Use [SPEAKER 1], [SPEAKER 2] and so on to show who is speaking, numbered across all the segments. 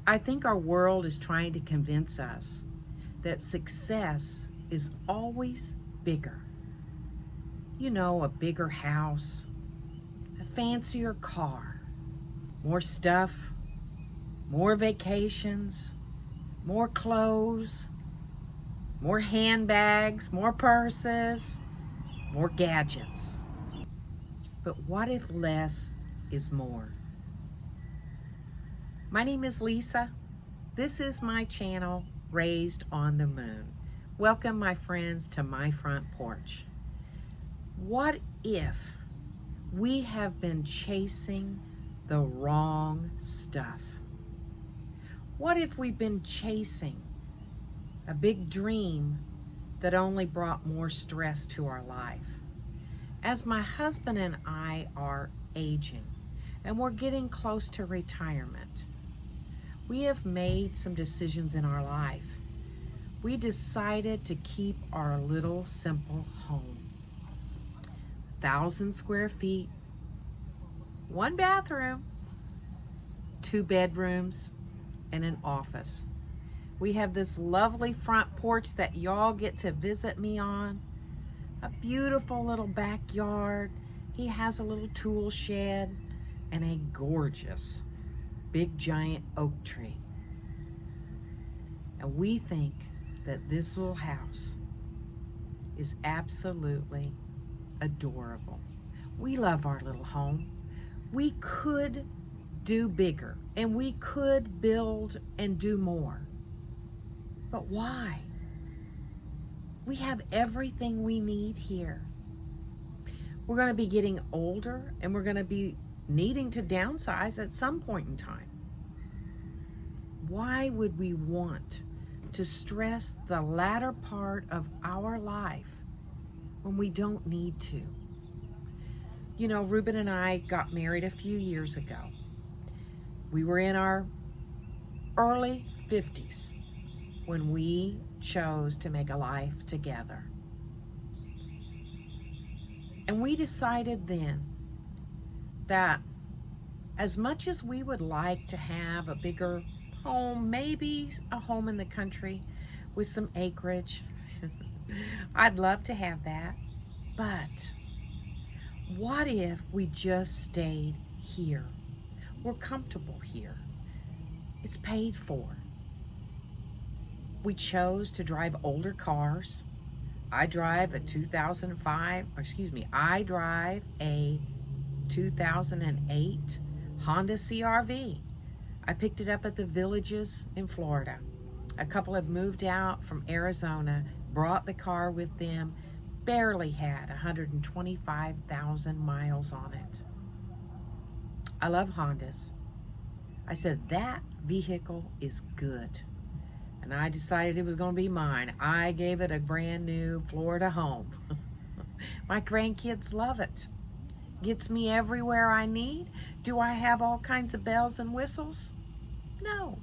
[SPEAKER 1] I think our world is trying to convince us that success is always bigger. You know, a bigger house, a fancier car, more stuff, more vacations, more clothes, more handbags, more purses, more gadgets. But what if less is more? My name is Lisa. This is my channel, Raised on the Moon. Welcome, my friends, to my front porch. What if we have been chasing the wrong stuff? What if we've been chasing a big dream that only brought more stress to our life? As my husband and I are aging and we're getting close to retirement, we have made some decisions in our life. We decided to keep our little simple home. 1,000 square feet, one bathroom, 2 bedrooms, and an office. We have this lovely front porch that y'all get to visit me on. A beautiful little backyard. He has a little tool shed and a gorgeous big giant oak tree. And we think that this little house is absolutely adorable. We love our little home. We could do bigger and we could build and do more. But why? We have everything we need here. We're going to be getting older and we're going to be needing to downsize at some point in time. Why would we want to stress the latter part of our life when we don't need to? You know, Ruben and I got married a few years ago. We were in our early 50s when we chose to make a life together. And we decided then that as much as we would like to have a bigger home, maybe a home in the country with some acreage, I'd love to have that. But what if we just stayed here? We're comfortable here. It's paid for. We chose to drive older cars. I drive a 2008 Honda CRV. I picked it up at the Villages in Florida. A couple had moved out from Arizona, brought the car with them, barely had 125,000 miles on it. I love Hondas. I said, that vehicle is good. And I decided it was going to be mine. I gave it a brand new Florida home. My grandkids love it. Gets me everywhere I need. Do I have all kinds of bells and whistles? No,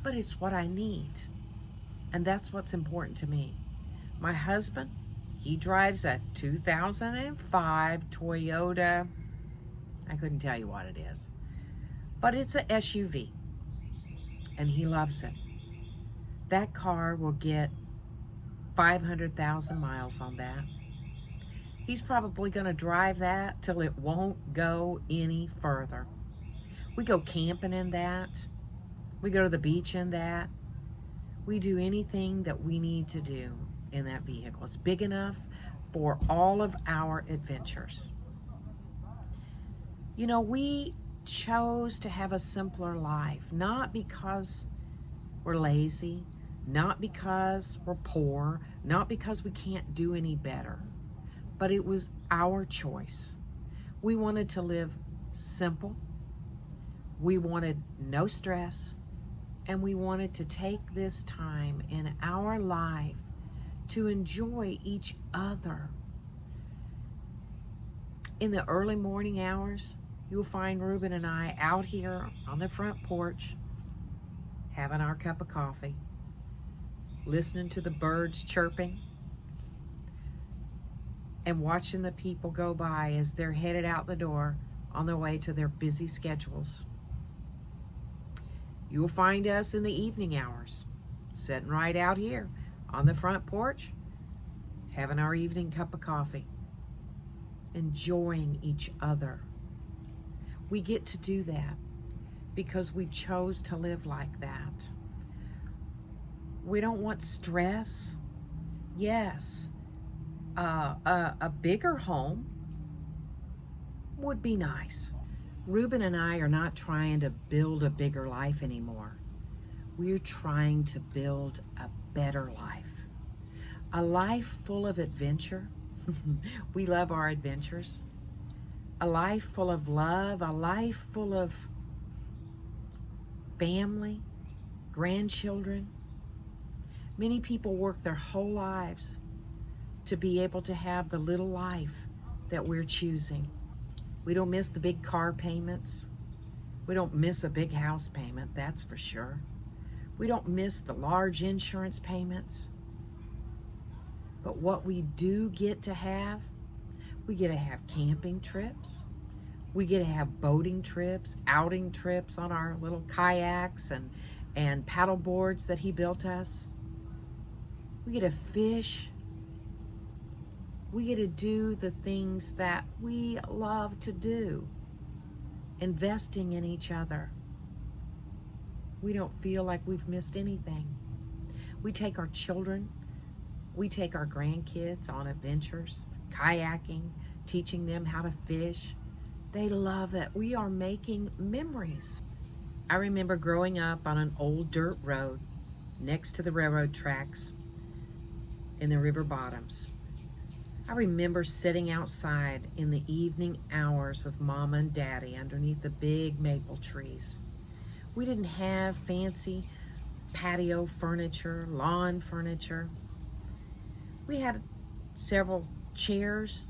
[SPEAKER 1] but it's what I need. And that's what's important to me. My husband, he drives a 2005 Toyota. I couldn't tell you what it is, but it's a SUV, and he loves it. That car will get 500,000 miles on that. He's probably going to drive that till it won't go any further. We go camping in that. We go to the beach in that. We do anything that we need to do in that vehicle. It's big enough for all of our adventures. You know, we chose to have a simpler life, not because we're lazy, not because we're poor, not because we can't do any better, but it was our choice. We wanted to live simple. We wanted no stress, and we wanted to take this time in our life to enjoy each other. In the early morning hours, you'll find Ruben and I out here on the front porch, having our cup of coffee, listening to the birds chirping, and watching the people go by as they're headed out the door on their way to their busy schedules. You'll find us in the evening hours, sitting right out here on the front porch, having our evening cup of coffee, enjoying each other. We get to do that because we chose to live like that. We don't want stress. Yes, a bigger home would be nice. Reuben and I are not trying to build a bigger life anymore. We're trying to build a better life. A life full of adventure. We love our adventures. A life full of love, a life full of family, grandchildren. Many people work their whole lives to be able to have the little life that we're choosing. We don't miss the big car payments. We don't miss a big house payment, that's for sure. We don't miss the large insurance payments. But what we do get to have, we get to have camping trips. We get to have boating trips, outing trips on our little kayaks and paddle boards that he built us. We get to fish. We get to do the things that we love to do, investing in each other. We don't feel like we've missed anything. We take our children, we take our grandkids on adventures, kayaking, teaching them how to fish. They love it. We are making memories. I remember growing up on an old dirt road next to the railroad tracks in the river bottoms. I remember sitting outside in the evening hours with Mama and Daddy underneath the big maple trees. We didn't have fancy patio furniture, lawn furniture. We had several chairs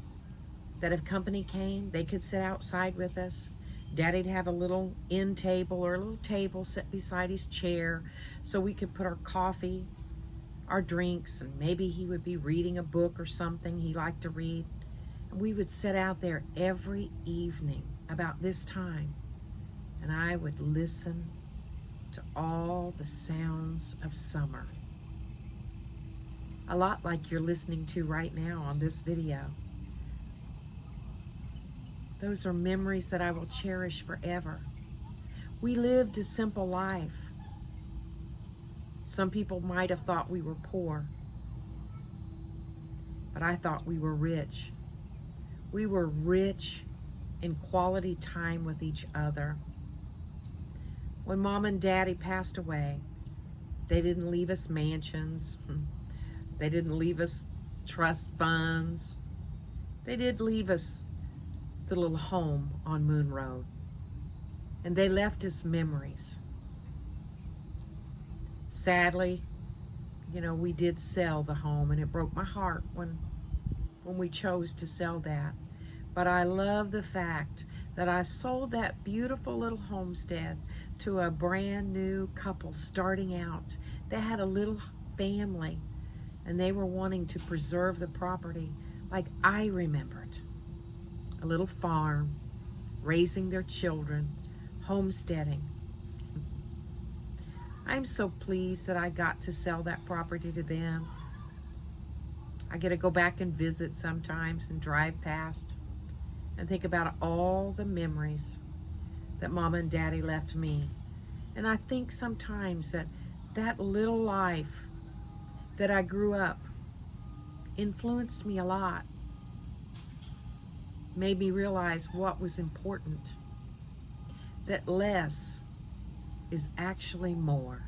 [SPEAKER 1] that if company came, they could sit outside with us. Daddy'd have a little end table or a little table set beside his chair so we could put our coffee, our drinks, and maybe he would be reading a book or something he liked to read. And we would sit out there every evening about this time, and I would listen to all the sounds of summer. A lot like you're listening to right now on this video. Those are memories that I will cherish forever. We lived a simple life. Some people might have thought we were poor, but I thought we were rich. We were rich in quality time with each other. When Mom and Daddy passed away, they didn't leave us mansions. They didn't leave us trust funds. They did leave us the little home on Moon Road. And they left us memories. Sadly, we did sell the home, and it broke my heart when we chose to sell that. But I love the fact that I sold that beautiful little homestead to a brand new couple starting out. They had a little family, and they were wanting to preserve the property like I remembered. A little farm, raising their children, homesteading. I'm so pleased that I got to sell that property to them. I get to go back and visit sometimes and drive past and think about all the memories that Mama and Daddy left me. And I think sometimes that little life that I grew up influenced me a lot, made me realize what was important, that less is actually more.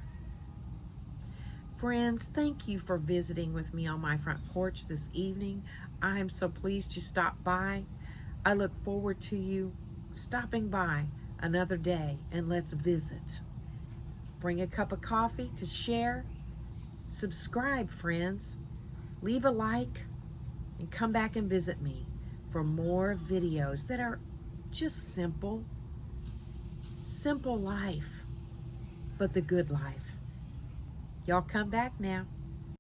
[SPEAKER 1] Friends, thank you for visiting with me on my front porch this evening. I am so pleased you stopped by. I look forward to you stopping by another day, and let's visit. Bring a cup of coffee to share. Subscribe, friends. Leave a like and come back and visit me for more videos that are just simple life, but the good life. Y'all come back now.